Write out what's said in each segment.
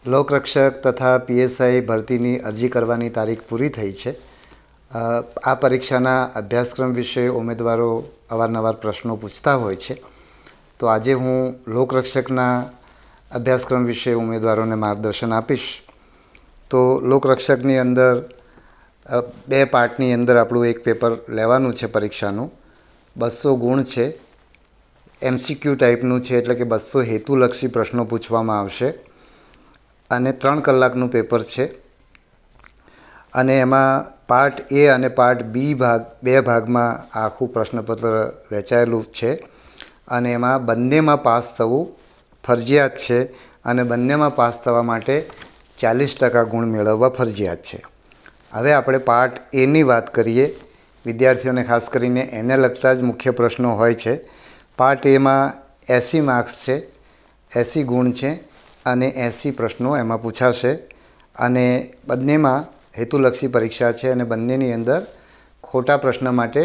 લોકરક્ષક તથા પીએસઆઈ ભરતીની અરજી કરવાની તારીખ પૂરી થઈ છે. આ પરીક્ષાના અભ્યાસક્રમ વિશે ઉમેદવારો અવારનવાર પ્રશ્નો પૂછતા હોય છે. તો આજે હું લોકરક્ષકના અભ્યાસક્રમ વિશે ઉમેદવારોને માર્ગદર્શન આપીશ. તો લોકરક્ષકની અંદર બે પાર્ટની અંદર આપણું એક પેપર લેવાનું છે પરીક્ષાનું. 200 ગુણ છે, એમસીક્યુ ટાઈપનું છે, એટલે કે 200 હેતુલક્ષી પ્રશ્નો પૂછવામાં આવશે અને 3 કલાકનું પેપર છે. અને એમાં પાર્ટ એ અને પાર્ટ બી બે ભાગમાં આખું પ્રશ્નપત્ર વહેંચાયેલું છે અને એમાં બંનેમાં પાસ થવું ફરજિયાત છે અને બંનેમાં પાસ થવા માટે 40% ગુણ મેળવવા ફરજિયાત છે. હવે આપણે પાર્ટ એની વાત કરીએ. વિદ્યાર્થીઓને ખાસ કરીને એને લગતા જ મુખ્ય પ્રશ્નો હોય છે. પાર્ટ એમાં 80 માર્ક્સ છે, 80 ગુણ છે અને 80 પ્રશ્નો એમાં પૂછાશે અને બંનેમાં હેતુલક્ષી પરીક્ષા છે અને બંનેની અંદર ખોટા પ્રશ્ન માટે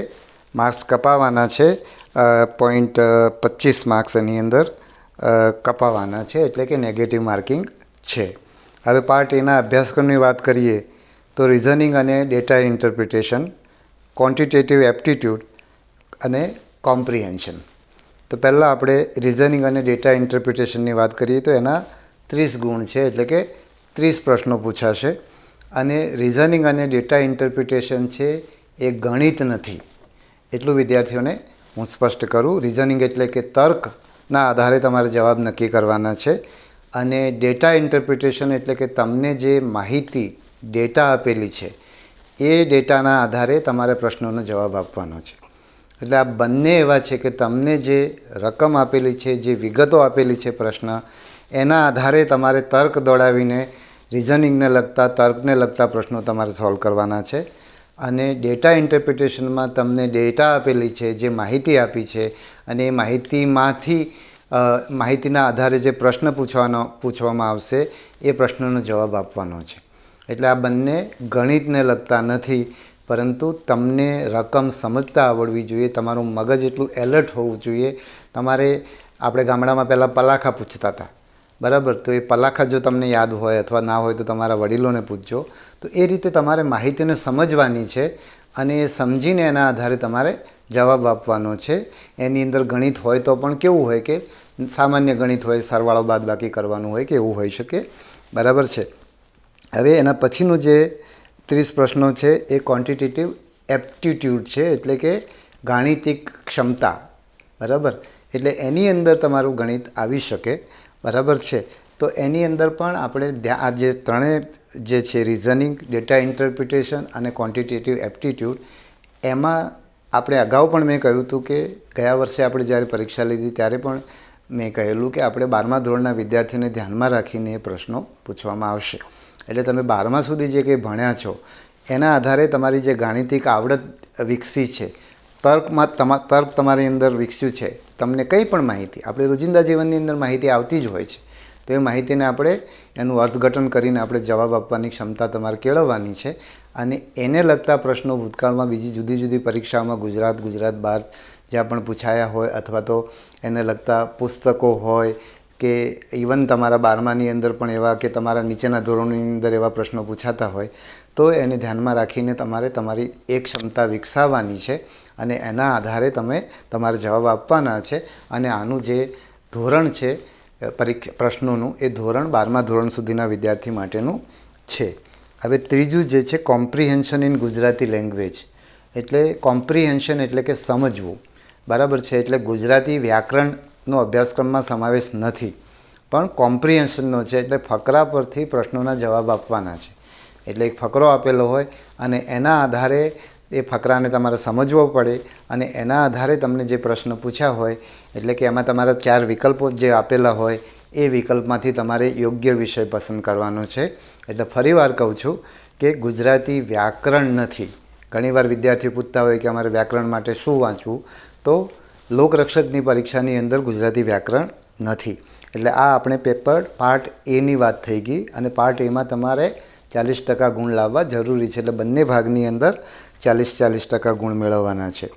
માર્ક્સ કપાવવાના છે. 0.25 માર્ક્સ એની અંદર કપાવવાના છે, એટલે કે નેગેટિવ માર્કિંગ છે. હવે પાર્ટ એના અભ્યાસક્રમની વાત કરીએ તો રિઝનિંગ અને ડેટા ઇન્ટરપ્રિટેશન, ક્વોન્ટિટેટિવ એપ્ટિટ્યૂડ અને કોમ્પ્રિહેન્શન. તો પહેલાં આપણે રિઝનિંગ અને ડેટા ઇન્ટરપ્રિટેશનની વાત કરીએ તો એના 30 ગુણ છે, એટલે કે 30 પ્રશ્નો પૂછાશે. અને રિઝનિંગ અને ડેટા ઇન્ટરપ્રિટેશન છે એ ગણિત નથી, એટલું વિદ્યાર્થીઓને હું સ્પષ્ટ કરું. રિઝનિંગ એટલે કે તર્કના આધારે તમારે જવાબ નક્કી કરવાના છે અને ડેટા ઇન્ટરપ્રિટેશન એટલે કે તમને જે માહિતી ડેટા આપેલી છે એ ડેટાના આધારે તમારે પ્રશ્નોનો જવાબ આપવાનો છે. એટલે આ બંને એવા છે કે તમને જે રકમ આપેલી છે, જે વિગતો આપેલી છે પ્રશ્ન, એના આધારે તમારે તર્ક દોડાવીને રિઝનિંગને લગતા, તર્કને લગતા પ્રશ્નો તમારે સોલ્વ કરવાના છે. અને ડેટા ઇન્ટરપ્રિટેશનમાં તમને ડેટા આપેલી છે, જે માહિતી આપી છે અને એ માહિતીના આધારે જે પ્રશ્ન પૂછવામાં આવશે એ પ્રશ્નનો જવાબ આપવાનો છે. એટલે આ બંને ગણિતને લગતા નથી, પરંતુ તમને રકમ સમજતા આવડવી જોઈએ, તમારું મગજ એટલું એલર્ટ હોવું જોઈએ. તમારે આપણે ગામડામાં પહેલાં પલાખા પૂછતા હતા, બરાબર? તો એ પલાખા જો તમને યાદ હોય અથવા ના હોય તો તમારા વડીલોને પૂછજો. તો એ રીતે તમારે માહિતીને સમજવાની છે અને એ સમજીને એના આધારે તમારે જવાબ આપવાનો છે. એની અંદર ગણિત હોય તો પણ કેવું હોય કે સામાન્ય ગણિત હોય, સરવાળો બાદબાકી કરવાનું હોય કે એવું હોઈ શકે, બરાબર છે? હવે એના પછીનું જે 30 પ્રશ્નો છે એ ક્વોન્ટિટેટિવ એપ્ટિટ્યૂડ છે, એટલે કે ગાણિતિક ક્ષમતા, બરાબર? એટલે એની અંદર તમારું ગણિત આવી શકે, બરાબર છે? તો એની અંદર પણ આપણે આ જે ત્રણેય જે છે રિઝનિંગ, ડેટા ઇન્ટરપ્રિટેશન અને ક્વોન્ટિટેટિવ એપ્ટિટ્યૂડ, એમાં આપણે અગાઉ પણ મેં કહ્યું હતું કે ગયા વર્ષે આપણે જ્યારે પરીક્ષા લીધી ત્યારે પણ મેં કહેલું કે આપણે 12મા ધોરણના વિદ્યાર્થીને ધ્યાનમાં રાખીને એ પ્રશ્નો પૂછવામાં આવશે. એટલે તમે 12મા સુધી જે કંઈ ભણ્યા છો એના આધારે તમારી જે ગાણિતિક આવડત વિકસી છે, તર્ક તમારી અંદર વિકસ્યું છે, તમને કંઈ પણ માહિતી, આપણે રોજિંદા જીવનની અંદર માહિતી આવતી જ હોય છે, તો એ માહિતીને આપણે એનું અર્થઘટન કરીને આપણે જવાબ આપવાની ક્ષમતા તમારે કેળવવાની છે. અને એને લગતા પ્રશ્નો ભૂતકાળમાં બીજી જુદી જુદી પરીક્ષાઓમાં ગુજરાત બહાર જ્યાં પણ પૂછાયા હોય અથવા તો એને લગતા પુસ્તકો હોય કે ઇવન તમારા 12માની અંદર પણ એવા કે તમારા નીચેના ધોરણોની અંદર એવા પ્રશ્નો પૂછાતા હોય, તો એને ધ્યાનમાં રાખીને તમારે તમારી એક ક્ષમતા વિકસાવવાની છે અને એના આધારે તમે તમારે જવાબ આપવાના છે. અને આનું જે ધોરણ છે પ્રશ્નોનું, એ ધોરણ 12મા ધોરણ સુધીના વિદ્યાર્થી માટેનું છે. હવે ત્રીજું જે છે કોમ્પ્રિહેન્શન ઇન ગુજરાતી લેંગ્વેજ, એટલે કોમ્પ્રિહેન્શન એટલે કે સમજવું, બરાબર છે? એટલે ગુજરાતી વ્યાકરણનો અભ્યાસક્રમમાં સમાવેશ નથી, પણ કોમ્પ્રિહેન્શનનો છે, એટલે ફકરા પરથી પ્રશ્નોના જવાબ આપવાના છે. એટલે એક ફકરો આપેલો હોય અને એના આધારે એ ફકરાને તમારે સમજવો પડે અને એના આધારે તમને જે પ્રશ્ન પૂછ્યા હોય, એટલે કે એમાં તમારા 4 વિકલ્પો જે આપેલા હોય એ વિકલ્પમાંથી તમારે યોગ્ય વિષય પસંદ કરવાનો છે. એટલે ફરીવાર કહું છું કે ગુજરાતી વ્યાકરણ નથી. ઘણીવાર વિદ્યાર્થીઓ પૂછતા હોય કે અમારે વ્યાકરણ માટે શું વાંચવું, તો લોકરક્ષકની પરીક્ષાની અંદર ગુજરાતી વ્યાકરણ નથી. એટલે આ આપણે પેપર પાર્ટ એની વાત થઈ ગઈ અને પાર્ટ એમાં તમારે 40% ગુણ લાવવા જરૂરી છે. એટલે બંને ભાગની અંદર 40% ગુણ મેળવવાના છે.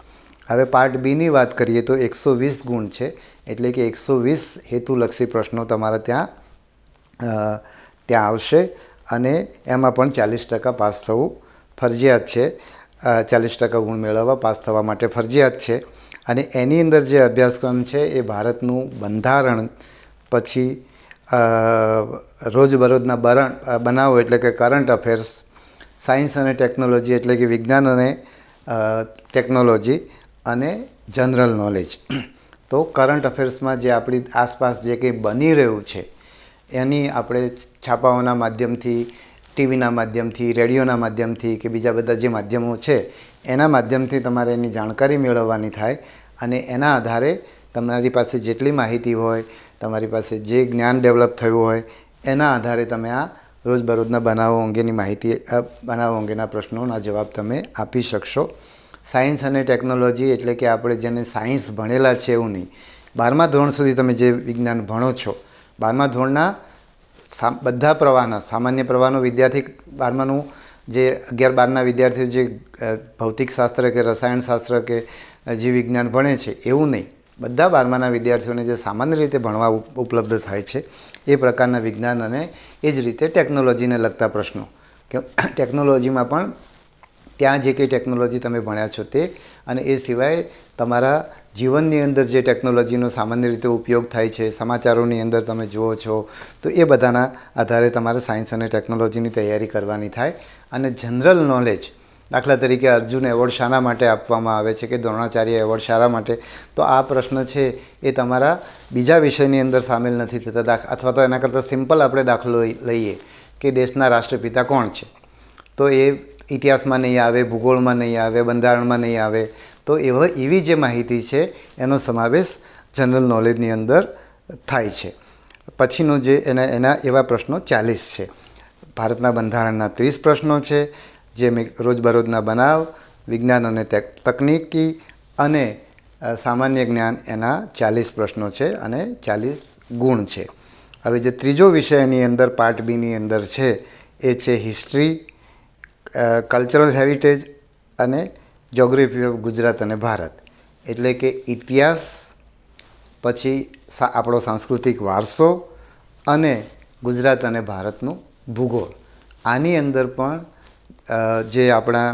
હવે પાર્ટ બીની વાત કરીએ તો 120 ગુણ છે, એટલે કે 120 હેતુલક્ષી પ્રશ્નો તમારે ત્યાં ત્યાં આવશે અને એમાં પણ 40% પાસ થવું ફરજિયાત છે. 40% ગુણ મેળવવા પાસ થવા માટે ફરજિયાત છે. અને એની અંદર જે અભ્યાસક્રમ છે એ ભારતનું બંધારણ, પછી રોજબરોજના બનાવો એટલે કે કરંટ અફેર્સ, સાયન્સ અને ટેકનોલોજી એટલે કે વિજ્ઞાન અને ટેકનોલોજી, અને જનરલ નોલેજ. તો કરંટ અફેર્સમાં જે આપણી આસપાસ જે કંઈ બની રહ્યું છે એની આપણે છાપાઓના માધ્યમથી, ટીવીના માધ્યમથી, રેડિયોના માધ્યમથી કે બીજા બધા જે માધ્યમો છે એના માધ્યમથી તમારે એની જાણકારી મેળવવાની થાય. અને એના આધારે તમારી પાસે જેટલી માહિતી હોય, તમારી પાસે જે જ્ઞાન ડેવલપ થયું હોય એના આધારે તમે આ રોજબરોજના બનાવો અંગેની માહિતી, બનાવો અંગેના પ્રશ્નોના જવાબ તમે આપી શકશો. સાયન્સ અને ટેકનોલોજી એટલે કે આપણે જેને સાયન્સ ભણેલા છે એવું નહીં. 12મા ધોરણ સુધી તમે જે વિજ્ઞાન ભણો છો, 12મા ધોરણના બધા પ્રવાહના, સામાન્ય પ્રવાહનો વિદ્યાર્થી 12માનું જે 11-12ના વિદ્યાર્થીઓ જે ભૌતિકશાસ્ત્ર કે રસાયણશાસ્ત્ર કે જીવ વિજ્ઞાન ભણે છે એવું નહીં. બધા 12માના વિદ્યાર્થીઓને જે સામાન્ય રીતે ભણવા ઉપલબ્ધ થાય છે એ પ્રકારના વિજ્ઞાન અને એ જ રીતે ટેકનોલોજીને લગતા પ્રશ્નો, કે ટેકનોલોજીમાં પણ ત્યાં જે કંઈ ટેકનોલોજી તમે ભણ્યા છો તે, અને એ સિવાય તમારા જીવનની અંદર જે ટેકનોલોજીનો સામાન્ય રીતે ઉપયોગ થાય છે, સમાચારોની અંદર તમે જુઓ છો, તો એ બધાના આધારે તમારે સાયન્સ અને ટેકનોલોજીની તૈયારી કરવાની થાય. અને જનરલ નોલેજ, દાખલા તરીકે અર્જુન એવોર્ડ શાના માટે આપવામાં આવે છે કે દ્રોણાચાર્ય એવોર્ડ શાના માટે, તો આ પ્રશ્ન છે એ તમારા બીજા વિષયની અંદર સામેલ નથી થતા. અથવા તો એના કરતાં સિમ્પલ આપણે દાખલો લઈએ કે દેશના રાષ્ટ્રપિતા કોણ છે, તો એ ઇતિહાસમાં નહીં આવે, ભૂગોળમાં નહીં આવે, બંધારણમાં નહીં આવે. તો એવી જે માહિતી છે એનો સમાવેશ જનરલ નોલેજની અંદર થાય છે. પછીનો જે એના એવા પ્રશ્નો 40 છે. ભારતના બંધારણના 30 પ્રશ્નો છે, જે રોજબરોજના બનાવ, વિજ્ઞાન અને તકનીકી અને સામાન્ય જ્ઞાન, એના 40 પ્રશ્નો છે અને 40 ગુણ છે. હવે જે ત્રીજો વિષય એની અંદર પાર્ટ બીની અંદર છે એ છે હિસ્ટ્રી, કલ્ચરલ હેરિટેજ અને જ્યોગ્રાફી ઓફ ગુજરાત અને ભારત. એટલે કે ઇતિહાસ, પછી આપણો સાંસ્કૃતિક વારસો અને ગુજરાત અને ભારતનું ભૂગોળ. આની અંદર પણ જે આપણા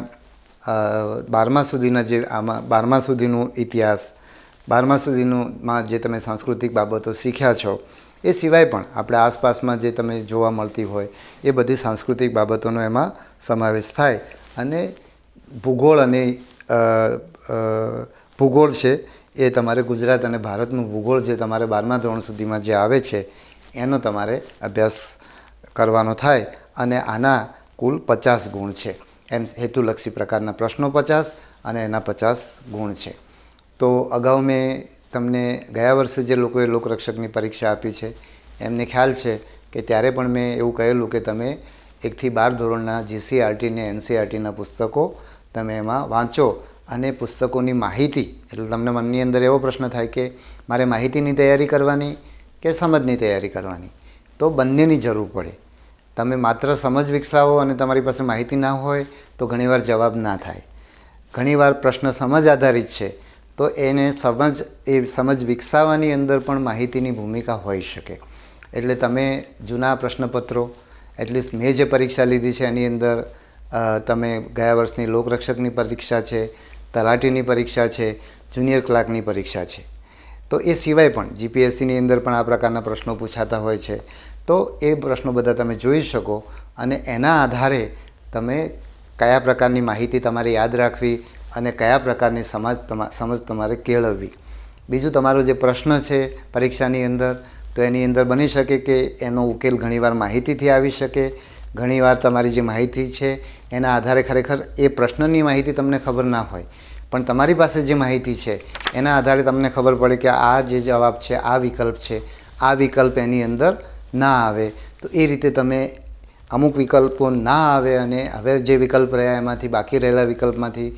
12મા સુધીના જે આમાં 12મા સુધીનું ઇતિહાસ, 12મા સુધીમાં જે તમે સાંસ્કૃતિક બાબતો શીખ્યા છો એ સિવાય પણ આપણે આસપાસમાં જે તમે જોવા મળતી હોય એ બધી સાંસ્કૃતિક બાબતોનો એમાં સમાવેશ થાય. અને ભૂગોળ અને ભૂગોળ છે એ તમારે ગુજરાત અને ભારતનું ભૂગોળ જે તમારે 12મા ધોરણ સુધીમાં જે આવે છે એનો તમારે અભ્યાસ કરવાનો થાય. અને આના કુલ 50 ગુણ છે. એમ હેતુલક્ષી પ્રકારના પ્રશ્નો 50 અને એના 50 ગુણ છે. તો અગાઉ મેં તમને ગયા વર્ષે જે લોકોએ લોકરક્ષકની પરીક્ષા આપી છે એમને ખ્યાલ છે કે ત્યારે પણ મેં એવું કહેલું કે તમે 1 થી 12 ધોરણના જીસીઆરટી ને એનસીઆરટીના પુસ્તકો તમે એમાં વાંચો. અને પુસ્તકોની માહિતી, એટલે તમને મનની અંદર એવો પ્રશ્ન થાય કે મારે માહિતીની તૈયારી કરવાની કે સમજની તૈયારી કરવાની, તો બંનેની જરૂર પડે. તમે માત્ર સમજ વિકસાવો અને તમારી પાસે માહિતી ના હોય તો ઘણીવાર જવાબ ના થાય. ઘણીવાર પ્રશ્ન સમજ આધારિત છે તો એને સમજ વિકસાવવાની અંદર પણ માહિતીની ભૂમિકા હોઈ શકે. એટલે તમે જૂના પ્રશ્નપત્રો, એટલીસ્ટ મેં જે પરીક્ષા લીધી છે એની અંદર તમે ગયા વર્ષની લોકરક્ષકની પરીક્ષા છે, તલાટીની પરીક્ષા છે, જુનિયર ક્લાર્કની પરીક્ષા છે, તો એ સિવાય પણ જીપીએસસીની અંદર પણ આ પ્રકારના પ્રશ્નો પૂછાતા હોય છે. તો એ પ્રશ્નો બધા તમે જોઈ શકો અને એના આધારે તમે કયા પ્રકારની માહિતી તમારે યાદ રાખવી અને કયા પ્રકારની સમજ તમારે કેળવવી. બીજું, તમારો જે પ્રશ્ન છે પરીક્ષાની અંદર, તો એની અંદર બની શકે કે એનો ઉકેલ ઘણીવાર માહિતીથી આવી શકે. ઘણીવાર તમારી જે માહિતી છે એના આધારે ખરેખર એ પ્રશ્નની માહિતી તમને ખબર ના હોય, પણ તમારી પાસે જે માહિતી છે એના આધારે તમને ખબર પડે કે આ જે જવાબ છે, આ વિકલ્પ છે, આ વિકલ્પ એની અંદર ના આવે. તો એ રીતે તમે અમુક વિકલ્પો ના આવે અને હવે જે વિકલ્પ રહ્યા એમાંથી બાકી રહેલા વિકલ્પમાંથી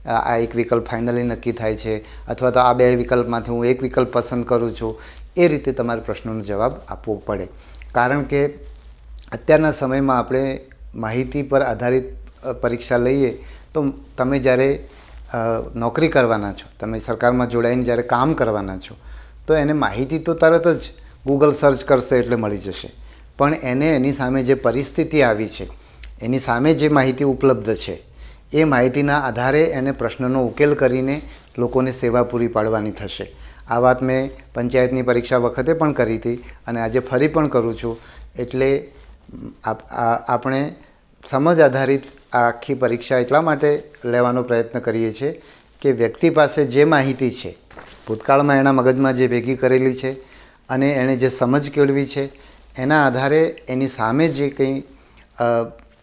આ એક વિકલ્પ ફાઇનલી નક્કી થાય છે, અથવા તો આ બે વિકલ્પમાંથી હું એક વિકલ્પ પસંદ કરું છું. એ રીતે તમારે પ્રશ્નોનો જવાબ આપવો પડે. કારણ કે અત્યારના સમયમાં આપણે માહિતી પર આધારિત પરીક્ષા લઈએ તો તમે જ્યારે નોકરી કરવાના છો, તમે સરકારમાં જોડાઈને જ્યારે કામ કરવાના છો, તો એને માહિતી તો તરત જ ગૂગલ સર્ચ કરશે એટલે મળી જશે. પણ એને એની સામે જે પરિસ્થિતિ આવી છે, એની સામે જે માહિતી ઉપલબ્ધ છે, એ માહિતીના આધારે એને પ્રશ્નનો ઉકેલ કરીને લોકોને સેવા પૂરી પાડવાની થશે. આ વાત મેં પંચાયતની પરીક્ષા વખતે પણ કરી હતી અને આજે ફરી પણ કરું છું. એટલે આપણે સમજ આધારિત આ આખી પરીક્ષા એટલા માટે લેવાનો પ્રયત્ન કરીએ છીએ કે વ્યક્તિ પાસે જે માહિતી છે, ભૂતકાળમાં એના મગજમાં જે ભેગી કરેલી છે અને એણે જે સમજ કેળવી છે, એના આધારે એની સામે જે કંઈ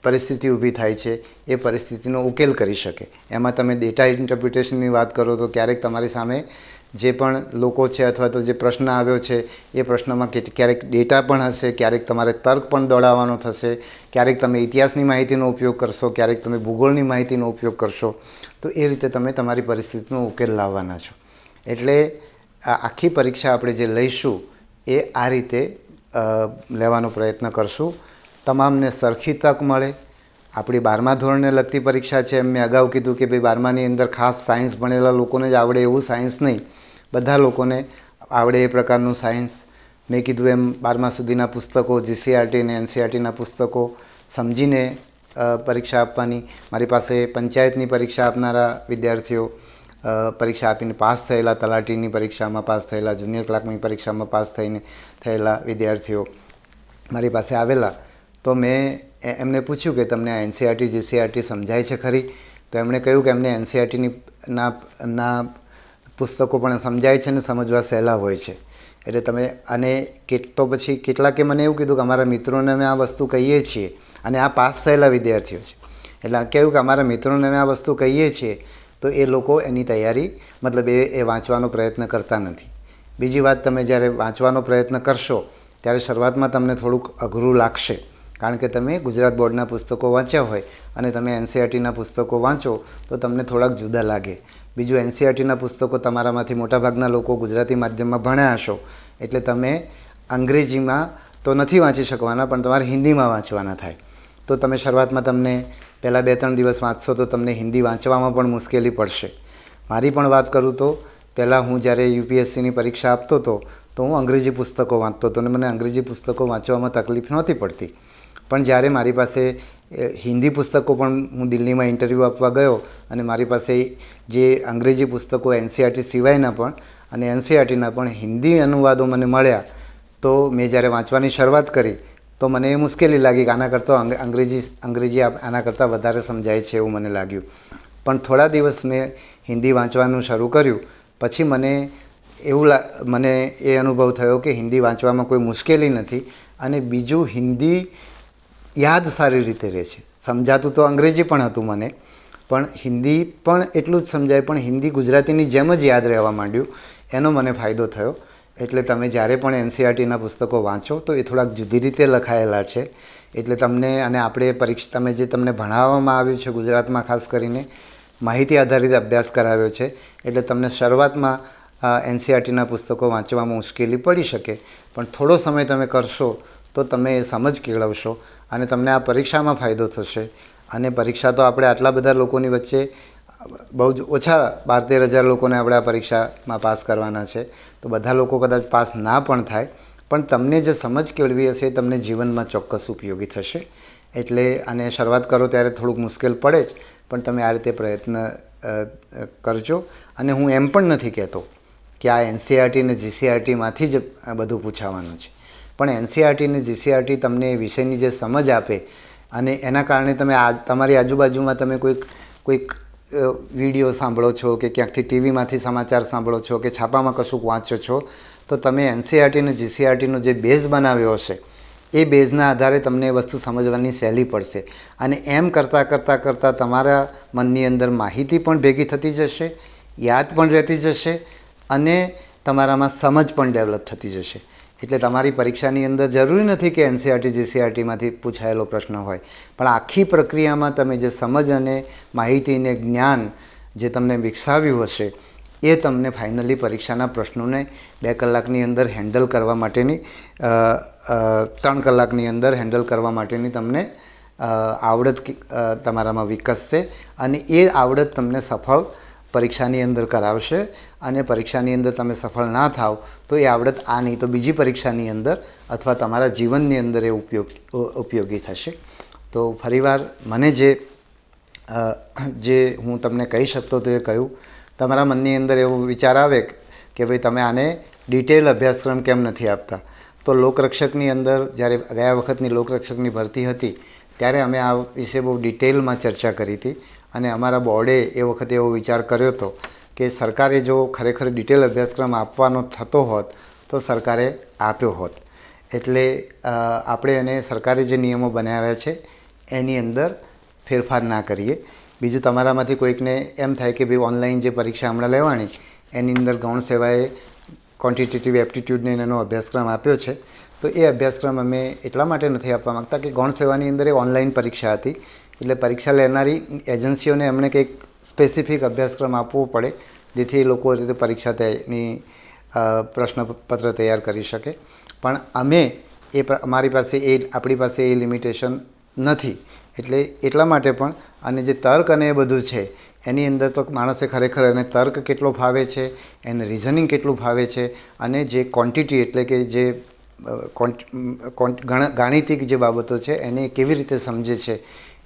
પરિસ્થિતિ ઊભી થાય છે એ પરિસ્થિતિનો ઉકેલ કરી શકે. એમાં તમે ડેટા ઇન્ટરપ્રિટેશનની વાત કરો તો ક્યારેક તમારી સામે જે પણ લોકો છે અથવા તો જે પ્રશ્ન આવ્યો છે એ પ્રશ્નમાં ક્યારેક ડેટા પણ હશે, ક્યારેક તમારે તર્ક પણ દોડાવવાનો થશે, ક્યારેક તમે ઇતિહાસની માહિતીનો ઉપયોગ કરશો, ક્યારેક તમે ભૂગોળની માહિતીનો ઉપયોગ કરશો. તો એ રીતે તમે તમારી પરિસ્થિતિનો ઉકેલ લાવવાના છો. એટલે આ આખી પરીક્ષા આપણે જે લઈશું એ આ રીતે લેવાનો પ્રયત્ન કરશું. તમામને સરખી તક મળે. આપણી 12મા ધોરણને લગતી પરીક્ષા છે. એમ મેં અગાઉ કીધું કે ભાઈ 12માની અંદર ખાસ સાયન્સ ભણેલા લોકોને જ આવડે એવું સાયન્સ નહીં, બધા લોકોને આવડે એ પ્રકારનું સાયન્સ. મેં કીધું એમ 12મા સુધીના પુસ્તકો, જીસીઆરટી અને એનસીઆરટીના પુસ્તકો સમજીને પરીક્ષા આપવાની. મારી પાસે પંચાયતની પરીક્ષા આપનારા વિદ્યાર્થીઓ, પરીક્ષા આપીને પાસ થયેલા, તલાટીની પરીક્ષામાં પાસ થયેલા, જુનિયર ક્લાર્કની પરીક્ષામાં પાસ થયેલા વિદ્યાર્થીઓ મારી પાસે આવેલા. તો મેં એમને પૂછ્યું કે તમને આ એનસીઆરટી જીસીઆરટી સમજાય છે ખરી? તો એમણે કહ્યું કે એમને એનસીઆરટીના પુસ્તકો પણ સમજાય છે ને સમજવા સહેલા હોય છે. એટલે તમે અને તો પછી કેટલાકે મને એવું કીધું કે અમારા મિત્રોને અમે આ વસ્તુ કહીએ છીએ, અને આ પાસ થયેલા વિદ્યાર્થીઓ છે. એટલે કહ્યું કે અમારા મિત્રોને અમે આ વસ્તુ કહીએ છીએ તો એ લોકો એની તૈયારી મતલબ એ વાંચવાનો પ્રયત્ન કરતા નથી. બીજી વાત, તમે જ્યારે વાંચવાનો પ્રયત્ન કરશો ત્યારે શરૂઆતમાં તમને થોડુંક અઘરું લાગશે, કારણ કે તમે ગુજરાત બોર્ડના પુસ્તકો વાંચ્યા હોય અને તમે એનસીઆરટીના પુસ્તકો વાંચો તો તમને થોડાક જુદા લાગે. બીજું, એનસીઆરટીના પુસ્તકો તમારામાંથી મોટાભાગના લોકો ગુજરાતી માધ્યમમાં ભણ્યા હશો, એટલે તમે અંગ્રેજીમાં તો નથી વાંચી શકવાના, પણ તમારે હિન્દીમાં વાંચવાના થાય. તો તમે શરૂઆતમાં તમને પહેલાં 2-3 દિવસ વાંચશો તો તમને હિન્દી વાંચવામાં પણ મુશ્કેલી પડશે. મારી પણ વાત કરું તો પહેલાં હું જ્યારે યુપીએસસીની પરીક્ષા આપતો હતો તો હું અંગ્રેજી પુસ્તકો વાંચતો હતો અને મને અંગ્રેજી પુસ્તકો વાંચવામાં તકલીફ નહોતી પડતી. પણ જ્યારે મારી પાસે હિન્દી પુસ્તકો પણ, હું દિલ્હીમાં ઇન્ટરવ્યૂ આપવા ગયો અને મારી પાસે જે અંગ્રેજી પુસ્તકો એનસીઆરટી સિવાયના પણ અને એનસીઆરટીના પણ હિન્દી અનુવાદો મને મળ્યા, તો મેં જ્યારે વાંચવાની શરૂઆત કરી તો મને એ મુશ્કેલી લાગી કે આના કરતાં અંગ્રેજી આના કરતાં વધારે સમજાય છે એવું મને લાગ્યું. પણ થોડા દિવસ મેં હિન્દી વાંચવાનું શરૂ કર્યું પછી મને એ અનુભવ થયો કે હિન્દી વાંચવામાં કોઈ મુશ્કેલી નથી. અને બીજું, હિન્દી યાદ સારી રીતે રહે છે. સમજાતું તો અંગ્રેજી પણ હતું મને, પણ હિન્દી પણ એટલું જ સમજાય, પણ હિન્દી ગુજરાતીની જેમ જ યાદ રહેવા માંડ્યું. એનો મને ફાયદો થયો. એટલે તમે જ્યારે પણ એનસીઆરટીના પુસ્તકો વાંચો તો એ થોડાક જુદી રીતે લખાયેલા છે. એટલે તમને, અને આપણે તમને ભણાવવામાં આવ્યું છે ગુજરાતમાં ખાસ કરીને માહિતી આધારિત અભ્યાસ કરાવ્યો છે, એટલે તમને શરૂઆતમાં એનસીઆરટીના પુસ્તકો વાંચવામાં મુશ્કેલી પડી શકે, પણ થોડો સમય તમે કરશો તો તમે એ સમજ કેળવશો અને તમને આ પરીક્ષામાં ફાયદો થશે. અને પરીક્ષા તો આપણે આટલા બધા લોકોની વચ્ચે બહુ જ ઓછા 12-13 હજાર લોકોને આપણે આ પરીક્ષામાં પાસ કરવાના છે. તો બધા લોકો કદાચ પાસ ના પણ થાય, પણ તમને જે સમજ કેળવી હશે એ તમને જીવનમાં ચોક્કસ ઉપયોગી થશે. એટલે આને શરૂઆત કરો ત્યારે થોડુંક મુશ્કેલ પડે જ, પણ તમે આ રીતે પ્રયત્ન કરજો. અને હું એમ પણ નથી કહેતો કે આ એનસીઆરટી અને જીસીઆરટીમાંથી જ બધું પૂછાવાનું છે, પણ એનસીઆરટી અને જીસીઆરટી તમને એ વિષયની જે સમજ આપે અને એના કારણે તમે તમારી આજુબાજુમાં તમે કોઈક વિડીયો સાંભળો છો કે ક્યાંકથી ટીવીમાંથી સમાચાર સાંભળો છો કે છાપામાં કશુંક વાંચો છો, તો તમે એનસીઆરટી અને જીસીઆરટીનો જે બેઝ બનાવ્યો હશે એ બેઝના આધારે તમને એ વસ્તુ સમજવાની સહેલી પડશે. અને એમ કરતાં તમારા મનની અંદર માહિતી પણ ભેગી થતી જશે, યાદ પણ રહેતી જશે અને તમારામાં સમજ પણ ડેવલપ થતી જશે. એટલે તમારી પરીક્ષાની અંદર જરૂરી નથી કે એનસીઆરટી જીસીઆરટીમાંથી પૂછાયેલો પ્રશ્ન હોય, પણ આખી પ્રક્રિયામાં તમે જે સમજ અને માહિતીને જ્ઞાન જે તમને વિકસાવ્યું હશે એ તમને ફાઇનલી પરીક્ષાના પ્રશ્નોને 2 કલાકની અંદર હેન્ડલ કરવા માટેની 3 કલાકની અંદર હેન્ડલ કરવા માટેની તમને આવડત તમારામાં વિકસશે અને એ આવડત તમને સફળ પરીક્ષાની અંદર કરાવશે અને પરીક્ષાની અંદર તમે સફળ ના થાવ તો એ આવડત આ નહીં તો બીજી પરીક્ષાની અંદર અથવા તમારા જીવનની અંદર એ ઉપયોગી થશે. તો ફરીવાર મને જે હું તમને કહી શકતો તો એ કહ્યું. તમારા મનની અંદર એવો વિચાર આવે કે ભાઈ તમે આને ડિટેલ અભ્યાસક્રમ કેમ નથી આપતા. તો લોકરક્ષકની અંદર જ્યારે ગયા વખતની લોકરક્ષકની ભરતી હતી ત્યારે અમે આ વિશે બહુ ડિટેલમાં ચર્ચા કરી હતી અને અમારા બોર્ડે એ વખતે એવો વિચાર કર્યો હતો કે સરકારે જો ખરેખર ડિટેલ અભ્યાસક્રમ આપવાનો થતો હોત તો સરકારે આપ્યો હોત. એટલે આપણે એને સરકારે જે નિયમો બનાવ્યા છે એની અંદર ફેરફાર ના કરીએ. બીજું તમારામાંથી કોઈકને એમ થાય કે ભાઈ ઓનલાઈન જે પરીક્ષા હમણાં લેવાની એની અંદર ગૌણ સેવાએ ક્વોન્ટિટેટિવ એપ્ટિટ્યૂડને એનો અભ્યાસક્રમ આપ્યો છે. તો એ અભ્યાસક્રમ અમે એટલા માટે નથી આપવા માગતા કે ગૌણ સેવાની અંદર એ ઓનલાઈન પરીક્ષા હતી એટલે પરીક્ષા લેનારી એજન્સીઓને એમણે કંઈક સ્પેસિફિક અભ્યાસક્રમ આપવો પડે જેથી એ લોકો રીતે પરીક્ષાની પ્રશ્નપત્ર તૈયાર કરી શકે. પણ અમે અમારી પાસે આપણી પાસે એ લિમિટેશન નથી. એટલે એટલા માટે પણ અને જે તર્ક અને એ બધું છે એની અંદર તો માણસે ખરેખર એને તર્ક કેટલો ફાવે છે, એને રિઝનિંગ કેટલું ફાવે છે અને જે ક્વોન્ટિટી એટલે કે જે ગાણિતિક જે બાબતો છે એને કેવી રીતે સમજે છે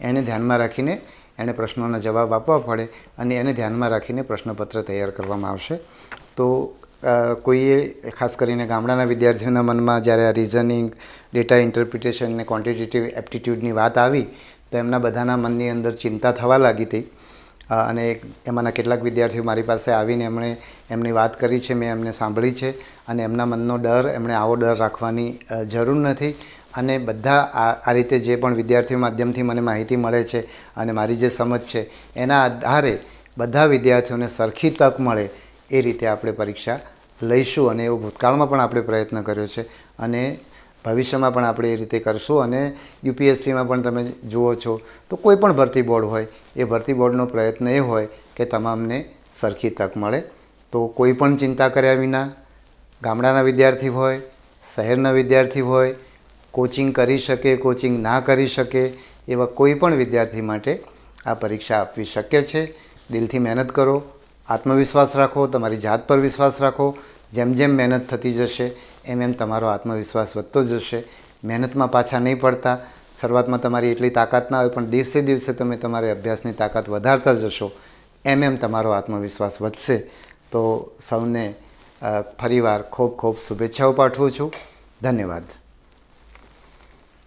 એને ધ્યાનમાં રાખીને એને પ્રશ્નોના જવાબ આપવા પડે અને એને ધ્યાનમાં રાખીને પ્રશ્નપત્ર તૈયાર કરવામાં આવશે. તો કોઈએ ખાસ કરીને ગામડાના વિદ્યાર્થીઓના મનમાં જ્યારે આ રિઝનિંગ, ડેટા ઇન્ટરપ્રિટેશન અને ક્વોન્ટિટેટિવ એપ્ટિટ્યૂડની વાત આવી તો એમના બધાના મનની અંદર ચિંતા થવા લાગી હતી અને એમાંના કેટલાક વિદ્યાર્થીઓ મારી પાસે આવીને એમની વાત કરી છે, મેં એમને સાંભળી છે અને એમના મનનો ડર એમણે આવો ડર રાખવાની જરૂર નથી. અને બધા આ રીતે જે પણ વિદ્યાર્થીઓ માધ્યમથી મને માહિતી મળે છે અને મારી જે સમજ છે એના આધારે બધા વિદ્યાર્થીઓને સરખી તક મળે એ રીતે આપણે પરીક્ષા લઈશું અને એવો ભૂતકાળમાં પણ આપણે પ્રયત્ન કર્યો છે અને ભવિષ્યમાં પણ આપણે એ રીતે કરશું. અને યુપીએસસીમાં પણ તમે જુઓ છો તો કોઈ પણ ભરતી બોર્ડ હોય એ ભરતી બોર્ડનો પ્રયત્ન એ હોય કે તમામને સરખી તક મળે. તો કોઈ પણ ચિંતા કર્યા વિના ગામડાના વિદ્યાર્થી હોય, શહેરના વિદ્યાર્થી હોય, કોચિંગ કરી શકે, કોચિંગ ના કરી શકે એવા કોઈ પણ વિદ્યાર્થી માટે આ પરીક્ષા આપવી શક્ય છે. દિલથી મહેનત કરો, આત્મવિશ્વાસ રાખો, તમારી જાત પર વિશ્વાસ રાખો. જેમ જેમ મહેનત થતી જશે એમ તમારો આત્મવિશ્વાસ વધતો જશે. મહેનતમાં પાછા નહીં પડતા. શરૂઆતમાં તમારી એટલી તાકાત ના હોય પણ દિવસે દિવસે તમે તમારી અભ્યાસની તાકાત વધારતા જશો એમ તમારો આત્મવિશ્વાસ વધશે. તો સૌને ફરીવાર ખૂબ ખૂબ શુભેચ્છાઓ પાઠવું છું. ધન્યવાદ.